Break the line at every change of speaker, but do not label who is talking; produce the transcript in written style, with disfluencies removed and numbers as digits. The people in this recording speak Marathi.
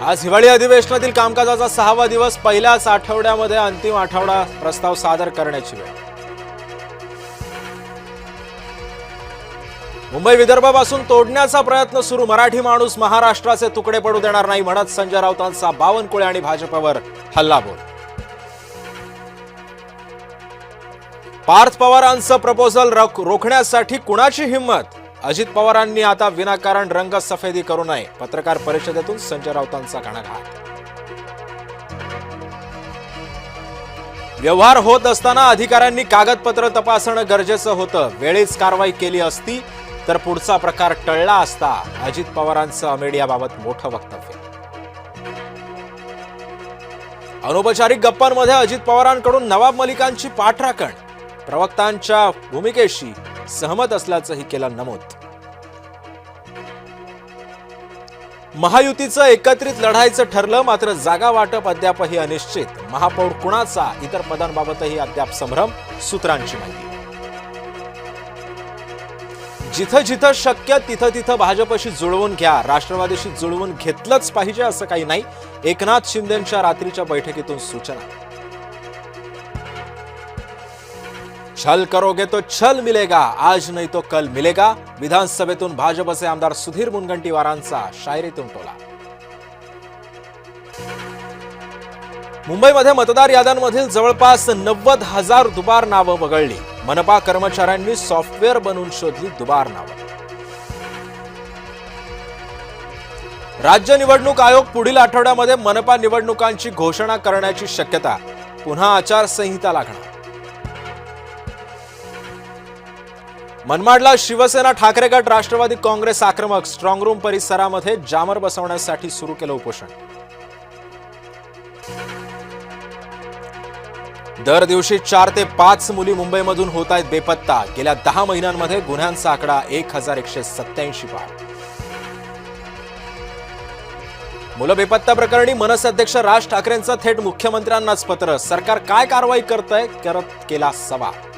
आज हिवाळी अधिवेशनातील कामकाजाचा 6वा दिवस, पहिल्याच आठवड्यामध्ये अंतिम आठवडा प्रस्ताव सादर करण्याची वेळ। मुंबई विदर्भापासून तोडण्याचा प्रयत्न सुरू, मराठी माणूस महाराष्ट्राचे तुकडे पडू देणार नाही म्हणत संजय राऊतांचा बावनकुळे आणि भाजपवर हल्लाबोल। पार्थ पवारांचं प्रपोजल रोखण्यासाठी कुणाची हिंमत? अजित पवारांनी आता विनाकारण रंगसफेदी करू नये, पत्रकार परिषदेतून संजय राऊतांचा घणाघात। व्यवहार होत असताना अधिकाऱ्यांनी कागदपत्र तपासणं गरजेचं होतं, वेळीच कारवाई केली असती तर पुढचा प्रकार टळला असता, अजित पवारांचं अमेडियाबाबत मोठं वक्तव्य। अनौपचारिक गप्पांमध्ये अजित पवारांकडून नवाब मलिकांची पाठराखण, प्रवक्त्यांच्या भूमिकेशी सहमत असल्याचंही केलं नमूद। महायुतीचं एकत्रित लढायचं ठरलं, मात्र जागा वाटप अद्यापही अनिश्चित, महापौर कुणाचा, इतर पदांबाबतही अद्याप संभ्रम, सूत्रांची माहिती। जिथं जिथं शक्य तिथं भाजपशी जुळवून घ्या, राष्ट्रवादीशी जुळवून घेतलंच पाहिजे असं काही नाही, एकनाथ शिंदेंच्या रात्रीच्या बैठकीतून सूचना। छल करोगे तो छल मिलेगा, आज नहीं तो कल मिलेगा, विधानसभेतून भाजपचे आमदार सुधीर मुनगंटीवारांचा शायरीतून टोला। मुंबईमध्ये मतदार याद्यांमधील जवळपास 90,000 दुबार नावं वगळली, मनपा कर्मचाऱ्यांनी सॉफ्टवेअर बनवून शोधली दुबार नावं। राज्य निवडणूक आयोग पुढील आठवड्यामध्ये मनपा निवडणुकांची घोषणा करण्याची शक्यता, पुन्हा आचारसंहिता लागणार। मनमाडला शिवसेना ठाकरे गट राष्ट्रवादी काँग्रेस आक्रमक, स्ट्रॉंग रूम परिसरामध्ये जामर बसवण्यासाठी सुरू केलं उपोषण। दर दिवशी 4 ते 5 मुली मुंबईमधून होत आहेत बेपत्ता, गेल्या 10 महिन्यांमध्ये गुन्ह्यांचा आकडा 1187 पार। मुलं बेपत्ता प्रकरणी मनसे अध्यक्ष राज ठाकरेंचं थेट मुख्यमंत्र्यांनाच पत्र, सरकार काय कारवाई करतंय, केला सवाल।